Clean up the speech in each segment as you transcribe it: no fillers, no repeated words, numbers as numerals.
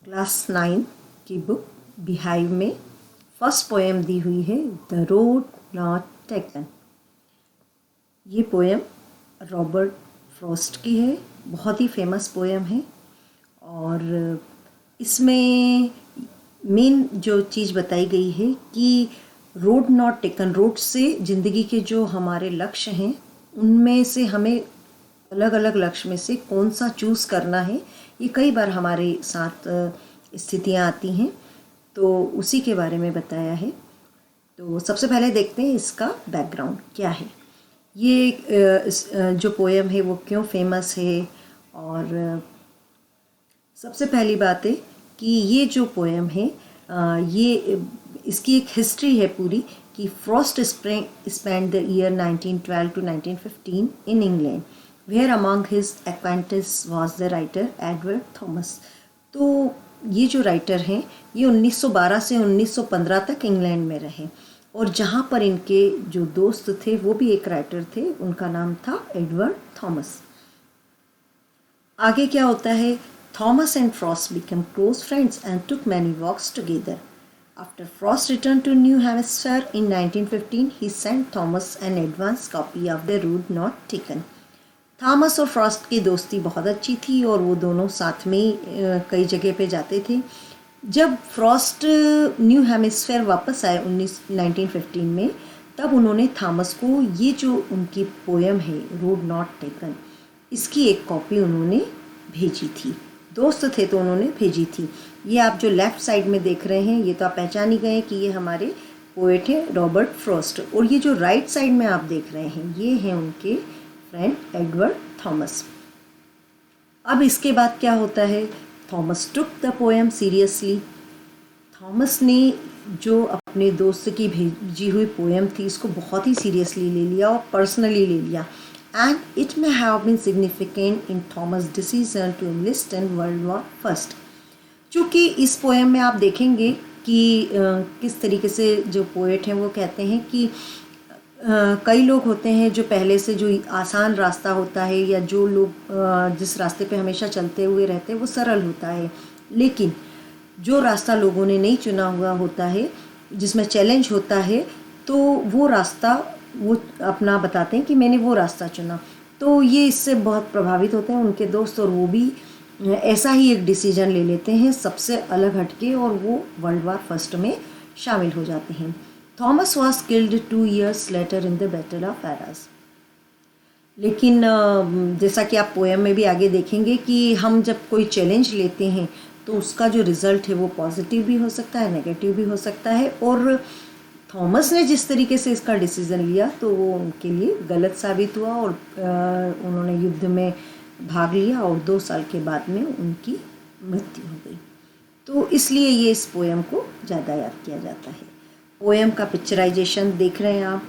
Class 9 की book beehive में first poem दी हुई है द रोड नॉट टेकन। ये पोएम रॉबर्ट फ्रॉस्ट की है, बहुत ही फेमस पोएम है। और इसमें मेन जो चीज़ बताई गई है कि रोड नॉट टेकन, रोड से ज़िंदगी के जो हमारे लक्ष्य हैं उनमें से हमें अलग अलग लक्ष्य में से कौन सा चूज़ करना है, ये कई बार हमारे साथ स्थितियाँ आती हैं, तो उसी के बारे में बताया है। तो सबसे पहले देखते हैं इसका बैकग्राउंड क्या है, ये जो पोएम है वो क्यों फेमस है। और सबसे पहली बात है कि ये जो पोएम है ये इसकी एक हिस्ट्री है पूरी कि Frost spend the year 1912 to 1915 in England, where among his acquaintance was the writer Edward Thomas. तो ये जो राइटर हैं ये 1912 से 1915 तक इंग्लैंड में रहे, और जहाँ पर इनके जो दोस्त थे वो भी एक राइटर थे, उनका नाम था एडवर्ड थॉमस। आगे क्या होता है, Thomas and Frost became close friends and took many walks together. After Frost returned to New Hampshire in 1915, he sent Thomas an advance copy of The Road Not Taken. Thomas और Frost की दोस्ती बहुत अच्छी थी और वो दोनों साथ में कई जगह पे जाते थे। जब फ्रॉस्ट न्यू हेमिस्फेयर वापस आए 1915 में, तब उन्होंने थॉमस को ये जो उनकी पोएम है रोड नॉट टेकन, इसकी एक कॉपी उन्होंने भेजी थी। दोस्त थे तो उन्होंने भेजी थी। ये आप जो लेफ़्ट साइड में देख रहे हैं ये तो आप पहचान ही गए कि ये हमारे पोएट हैं रॉबर्ट फ्रॉस्ट, और ये जो राइट साइड में आप देख रहे हैं ये हैं उनके फ्रेंड एडवर्ड थॉमस। अब इसके बाद क्या होता है, Thomas took the poem seriously. Thomas ने जो अपने दोस्त की भेजी हुई पोएम थी इसको बहुत ही सीरियसली ले लिया और पर्सनली ले लिया। And it may have been significant in Thomas' decision to enlist in World War I. चूँकि इस पोएम में आप देखेंगे कि किस तरीके से जो पोएट हैं वो कहते हैं कि कई लोग होते हैं जो पहले से जो आसान रास्ता होता है या जो लोग जिस रास्ते पे हमेशा चलते हुए रहते हैं वो सरल होता है, लेकिन जो रास्ता लोगों ने नहीं चुना हुआ होता है जिसमें चैलेंज होता है, तो वो रास्ता वो अपना बताते हैं कि मैंने वो रास्ता चुना। तो ये इससे बहुत प्रभावित होते हैं उनके दोस्त, और वो भी ऐसा ही एक डिसीजन ले लेते हैं सबसे अलग हटके, और वो वर्ल्ड वार फर्स्ट में शामिल हो जाते हैं। Thomas was killed 2 years later in the battle of Arras. लेकिन जैसा कि आप पोएम में भी आगे देखेंगे कि हम जब कोई चैलेंज लेते हैं तो उसका जो रिज़ल्ट है वो पॉजिटिव भी हो सकता है, नेगेटिव भी हो सकता है, और थॉमस ने जिस तरीके से इसका डिसीज़न लिया तो वो उनके लिए गलत साबित हुआ, और उन्होंने युद्ध में भाग लिया और 2 साल के बाद में उनकी मृत्यु हो गई। तो इसलिए ये इस पोएम को ज़्यादा याद किया जाता है। पोएम का पिक्चराइजेशन देख रहे हैं आप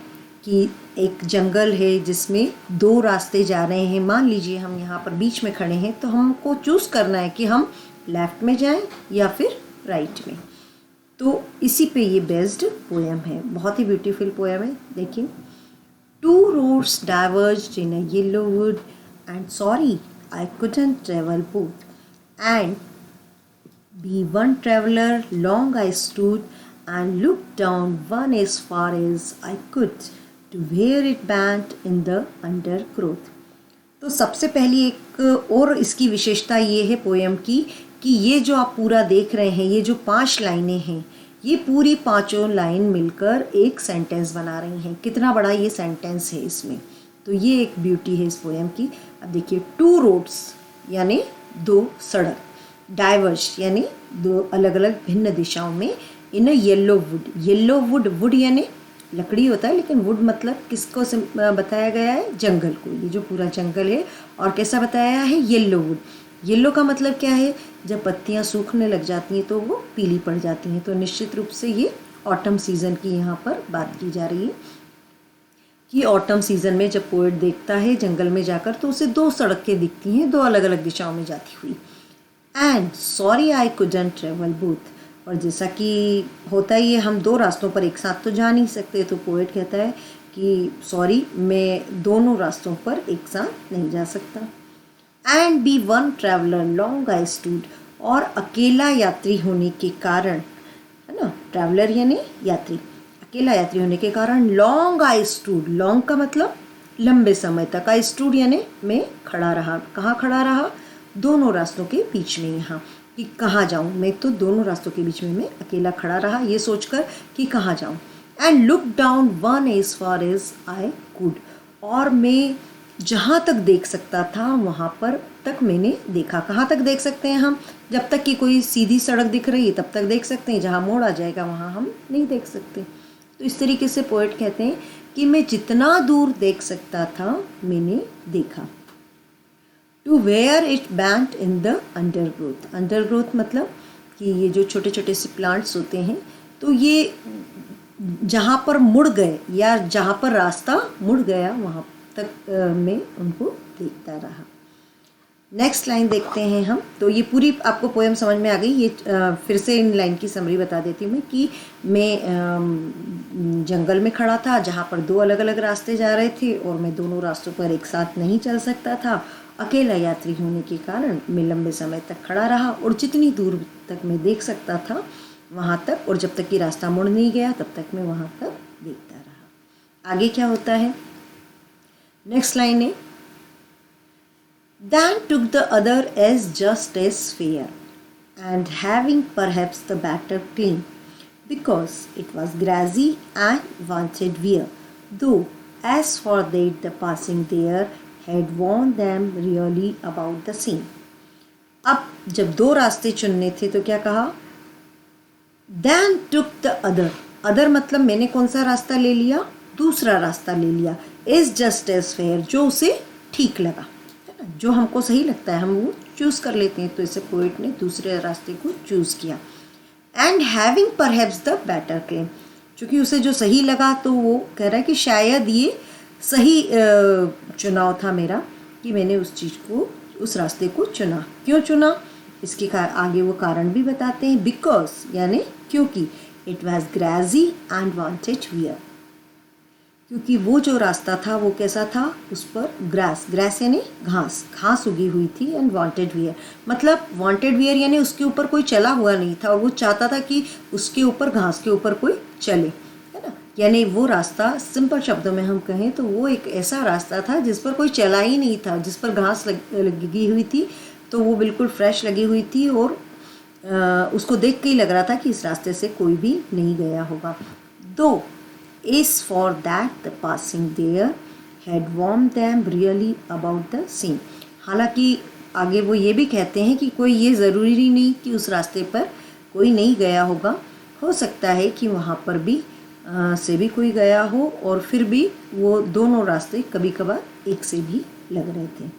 कि एक जंगल है जिसमें 2 रास्ते जा रहे हैं। मान लीजिए हम यहाँ पर बीच में खड़े हैं तो हमको चूज़ करना है कि हम लेफ़्ट में जाएं या फिर राइट में। तो इसी पे ये बेस्ड पोएम है, बहुत ही ब्यूटीफुल पोएम है। देखिए, 2 roads diverged in a yellow wood, and sorry I couldn't travel both, and be one traveler long I stood and looked down one as far as I could to where it bent in the undergrowth। तो सबसे पहली एक और इसकी विशेषता ये है poem की कि ये जो आप पूरा देख रहे हैं, ये जो 5 लाइनें हैं, ये पूरी 5 लाइन मिलकर एक सेंटेंस बना रही हैं। कितना बड़ा ये सेंटेंस है इसमें, तो ये एक ब्यूटी है इस पोएम की। अब देखिए, 2 roads यानी 2 सड़क, डाइवर्ज यानी 2 अलग अलग भिन्न दिशाओं में, in yellow would. Yellow would, would यानी लकड़ी होता है, लेकिन वुड मतलब किसको बताया गया है, जंगल को। ये जो पूरा जंगल है, और कैसा बताया है, येलो वुड। येलो का मतलब क्या है, जब पत्तियां सूखने लग जाती हैं तो वो पीली पड़ जाती हैं। तो निश्चित रूप से ये ऑटम सीज़न की यहाँ पर बात की जा रही है कि ऑटम सीज़न में जब पोएट देखता है जंगल में जाकर तो उसे 2 सड़कें दिखती हैं, 2 अलग अलग दिशाओं में जाती हुई। And sorry I couldn't travel both, और जैसा कि होता ही है हम 2 रास्तों पर एक साथ तो जा नहीं सकते, तो पोएट कहता है कि सॉरी मैं दोनों रास्तों पर एक साथ नहीं जा सकता। And be one traveller long I stood, और अकेला यात्री होने के कारण, है ना, ट्रैवलर यानी यात्री, अकेला यात्री होने के कारण लॉन्ग आई स्टूड, लॉन्ग का मतलब लंबे समय तक, आई स्टूड यानी मैं खड़ा रहा। कहाँ खड़ा रहा? दोनों रास्तों के बीच में, यहाँ कि कहाँ जाऊँ, मैं तो दोनों रास्तों के बीच में मैं अकेला खड़ा रहा ये सोचकर कि कहाँ जाऊँ। And look down one as far as I could, और मैं जहाँ तक देख सकता था वहाँ पर तक मैंने देखा। कहाँ तक देख सकते हैं हम? जब तक कि कोई सीधी सड़क दिख रही है तब तक देख सकते हैं, जहाँ मोड़ आ जाएगा वहाँ हम नहीं देख सकते। तो इस तरीके से पोएट कहते हैं कि मैं जितना दूर देख सकता था मैंने देखा। To where it bent in the undergrowth, undergrowth मतलब कि ये जो छोटे छोटे से प्लांट्स होते हैं, तो ये जहाँ पर मुड़ गए या जहाँ पर रास्ता मुड़ गया वहाँ तक मैं उनको देखता रहा। नेक्स्ट लाइन देखते हैं हम। तो ये पूरी आपको पोएम समझ में आ गई। ये फिर से इन लाइन की समरी बता देती हूँ मैं कि मैं जंगल में खड़ा था जहाँ पर दो अलग अलग रास्ते जा रहे थे और मैं दोनों रास्तों पर एक साथ नहीं चल सकता था। अकेला यात्री होने के कारण मैं लंबे समय तक खड़ा रहा और जितनी दूर तक मैं देख सकता था वहाँ तक, और जब तक कि रास्ता मुड़ नहीं गया तब तक मैं वहाँ तक देखता रहा। आगे क्या होता है? नेक्स्ट लाइन है, Then took the other as just as fair, and having perhaps the better claim, because it was grassy and wanted wear, though as for that the passing there had warned them really about the same. अब जब दो रास्ते चुनने थे तो क्या कहा? Then took the other, other मतलब मैंने कौन सा रास्ता ले लिया? दूसरा रास्ता ले लिया। As just as fair, जो उसे ठीक लगा, जो हमको सही लगता है हम वो चूज़ कर लेते हैं। तो इसे पोएट ने दूसरे रास्ते को चूज़ किया। And having perhaps the better claim, चूँकि उसे जो सही लगा तो वो कह रहा है कि शायद ये सही चुनाव था मेरा कि मैंने उस चीज़ को, उस रास्ते को चुना। क्यों चुना? इसके आगे वो कारण भी बताते हैं। बिकॉज यानी क्योंकि, it was grassy and wanted wear, क्योंकि वो जो रास्ता था वो कैसा था? उस पर ग्रास, ग्रास यानी घास, घास उगी हुई थी। एंड वांटेड वियर मतलब वांटेड वियर यानी उसके ऊपर कोई चला हुआ नहीं था और वो चाहता था कि उसके ऊपर, घास के ऊपर कोई चले, है ना। यानी वो रास्ता, सिंपल शब्दों में हम कहें तो वो एक ऐसा रास्ता था जिस पर कोई चला ही नहीं था, जिस पर घास लगी हुई थी, तो वो बिल्कुल फ्रेश लगी हुई थी और उसको देख के ही लग रहा था कि इस रास्ते से कोई भी नहीं गया होगा। दो is for that the passing there had warned them really about the same, हालांकि आगे वो ये भी कहते हैं कि कोई ये ज़रूरी नहीं कि उस रास्ते पर कोई नहीं गया होगा, हो सकता है कि वहाँ पर भी से भी कोई गया हो और फिर भी वो दोनों रास्ते कभी कभार एक से भी लग रहे थे।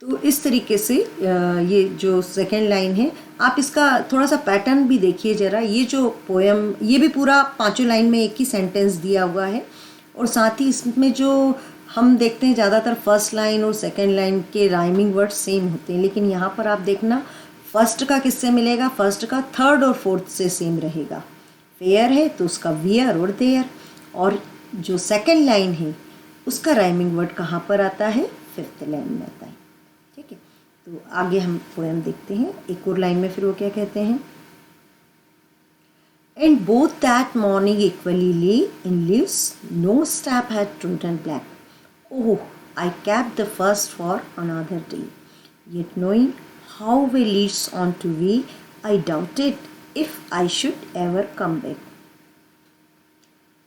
तो इस तरीके से ये जो सेकेंड लाइन है, आप इसका थोड़ा सा पैटर्न भी देखिए ज़रा। ये जो पोएम, ये भी पूरा पांचों लाइन में एक ही सेंटेंस दिया हुआ है और साथ ही इसमें जो हम देखते हैं ज़्यादातर फर्स्ट लाइन और सेकेंड लाइन के राइमिंग वर्ड सेम होते हैं, लेकिन यहाँ पर आप देखना फर्स्ट का किससे मिलेगा? फर्स्ट का थर्ड और फोर्थ से सेम रहेगा। फेयर है तो उसका वियर और देयर, और जो सेकेंड लाइन है उसका राइमिंग वर्ड कहाँ पर आता है? फिफ्थ लाइन में आता है। ठीक है, तो आगे हम पोएम देखते हैं। एक और लाइन में फिर वो क्या कहते हैं? And both that morning equally lay in leaves, no step had trodden black. Oh, I kept the first for another day, yet knowing how way leads on to way, I doubted if I should ever come back.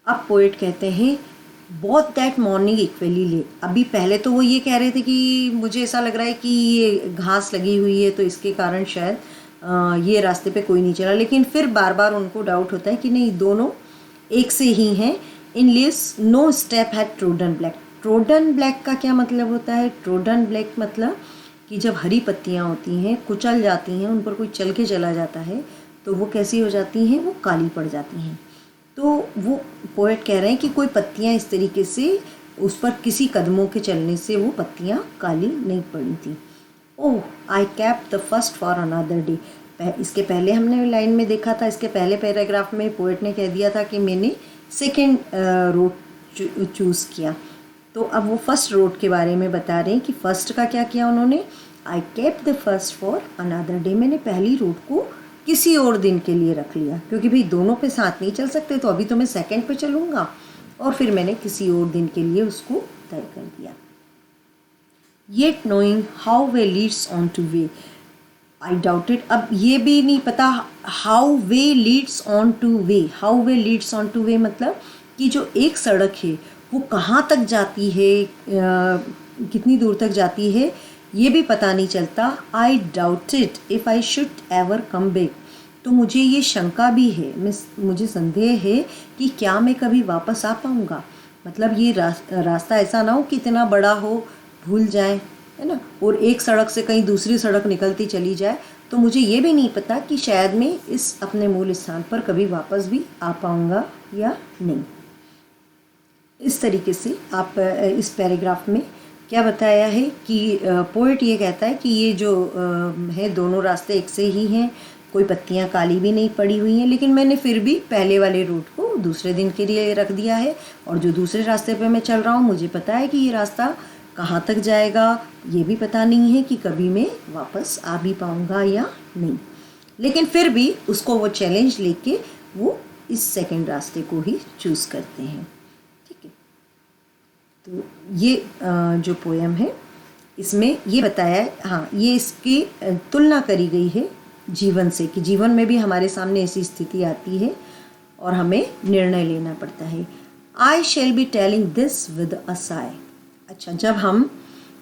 अब poet कहते हैं both that morning equally ले। अभी पहले तो वो ये कह रहे थे कि मुझे ऐसा लग रहा है कि ये घास लगी हुई है तो इसके कारण शायद ये रास्ते पे कोई नहीं चला, लेकिन फिर बार बार उनको डाउट होता है कि नहीं, दोनों एक से ही हैं। In leaves no step had trodden black. Trodden black का क्या मतलब होता है? ट्रोडन ब्लैक मतलब कि जब हरी पत्तियाँ होती हैं, कुचल जाती हैं, उन पर कोई चल के चला जाता है तो वो कैसी हो जाती हैं? वो काली पड़ जाती हैं। तो वो पोएट कह रहे हैं कि कोई पत्तियाँ इस तरीके से उस पर किसी कदमों के चलने से वो पत्तियाँ काली नहीं पड़ी थी। Oh, I kept the first for another day. इसके पहले हमने लाइन में देखा था, इसके पहले पैराग्राफ में पोएट ने कह दिया था कि मैंने सेकेंड रोड चूज़ किया। तो अब वो फर्स्ट रोड के बारे में बता रहे हैं कि फर्स्ट का क्या किया उन्होंने? I kept the first for another day, मैंने पहली रूट को किसी और दिन के लिए रख लिया, क्योंकि भाई दोनों पे साथ नहीं चल सकते, तो अभी तो मैं सेकंड पे चलूँगा, और फिर मैंने किसी और दिन के लिए उसको तय कर दिया। Yet knowing how way Leeds on two way, I doubted, अब ये भी नहीं पता how way Leeds on two way, how way Leeds on two way मतलब कि जो एक सड़क है वो कहाँ तक जाती है, कितनी दूर तक जाती है, ये भी पता नहीं चलता। आई doubted if I should ever come back, तो मुझे ये शंका भी है, मुझे संदेह है कि क्या मैं कभी वापस आ पाऊँगा, मतलब ये रास्ता ऐसा ना हो कि इतना बड़ा हो भूल जाए, है ना, और एक सड़क से कहीं दूसरी सड़क निकलती चली जाए, तो मुझे ये भी नहीं पता कि शायद मैं इस अपने मूल स्थान पर कभी वापस भी आ पाऊँगा या नहीं। इस तरीके से आप इस पैराग्राफ में क्या बताया है कि पोएट ये कहता है कि ये जो है दोनों रास्ते एक से ही हैं, कोई पत्तियां काली भी नहीं पड़ी हुई हैं, लेकिन मैंने फिर भी पहले वाले रूट को दूसरे दिन के लिए रख दिया है, और जो दूसरे रास्ते पे मैं चल रहा हूँ मुझे पता है कि ये रास्ता कहाँ तक जाएगा, ये भी पता नहीं है कि कभी मैं वापस आ भी पाऊँगा या नहीं, लेकिन फिर भी उसको वो चैलेंज लेके वो इस सेकंड रास्ते को ही चूज़ करते हैं। ठीक है, तो ये जो पोएम है इसमें ये बताया है, हाँ, ये इसकी तुलना करी गई है जीवन से, कि जीवन में भी हमारे सामने ऐसी स्थिति आती है और हमें निर्णय लेना पड़ता है। I shall be telling this with a sigh, अच्छा, जब हम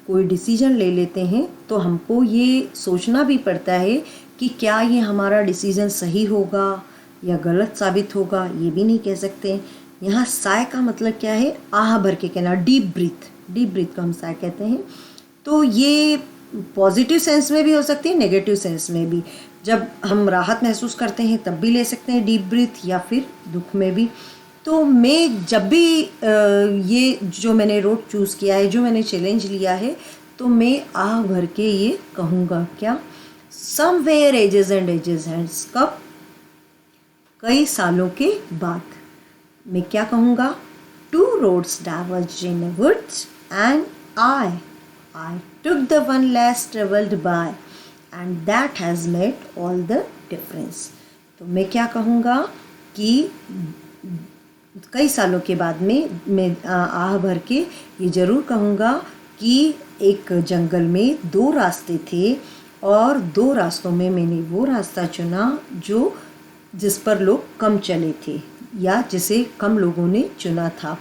कोई डिसीजन ले लेते हैं तो हमको ये सोचना भी पड़ता है कि क्या ये हमारा डिसीजन सही होगा या गलत साबित होगा, ये भी नहीं कह सकते। यहाँ साय का मतलब क्या है, आह भर के कहना, डीप ब्रीथ को हम साय कहते हैं। तो ये पॉजिटिव सेंस में भी हो सकती है, नेगेटिव सेंस में भी, जब हम राहत महसूस करते हैं तब भी ले सकते हैं डीप ब्रीथ, या फिर दुख में भी। तो मैं जब भी ये जो मैंने रोड चूज़ किया है, जो मैंने चैलेंज लिया है, तो मैं आह भर के ये कहूँगा, क्या, somewhere ages and ages hands, कब, कई सालों के बाद मैं क्या कहूँगा, two roads diverged in a woods and I took the one less traveled by and that has made all the difference। तो मैं क्या कहूँगा कि कई सालों के बाद में मैं आह भर के ये ज़रूर कहूँगा कि एक जंगल में दो रास्ते थे, और दो रास्तों में मैंने वो रास्ता चुना जो जिस पर लोग कम चले थे या जिसे कम लोगों ने चुना था,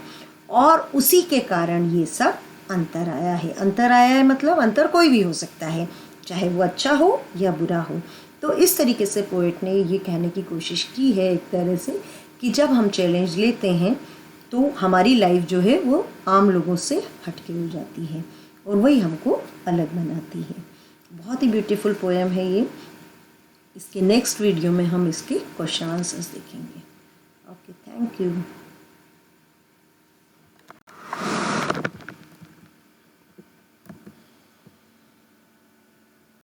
और उसी के कारण ये सब अंतर आया है। अंतर आया है मतलब अंतर कोई भी हो सकता है, चाहे वो अच्छा हो या बुरा हो। तो इस तरीके से पोएट ने ये कहने की कोशिश की है एक तरह से कि जब हम चैलेंज लेते हैं तो हमारी लाइफ जो है वो आम लोगों से हटके हो जाती है और वही हमको अलग बनाती है। बहुत ही ब्यूटीफुल पोएम है ये। इसके नेक्स्ट वीडियो में हम इसके क्वेश्चन आंसर्स देखेंगे। Okay, thank you.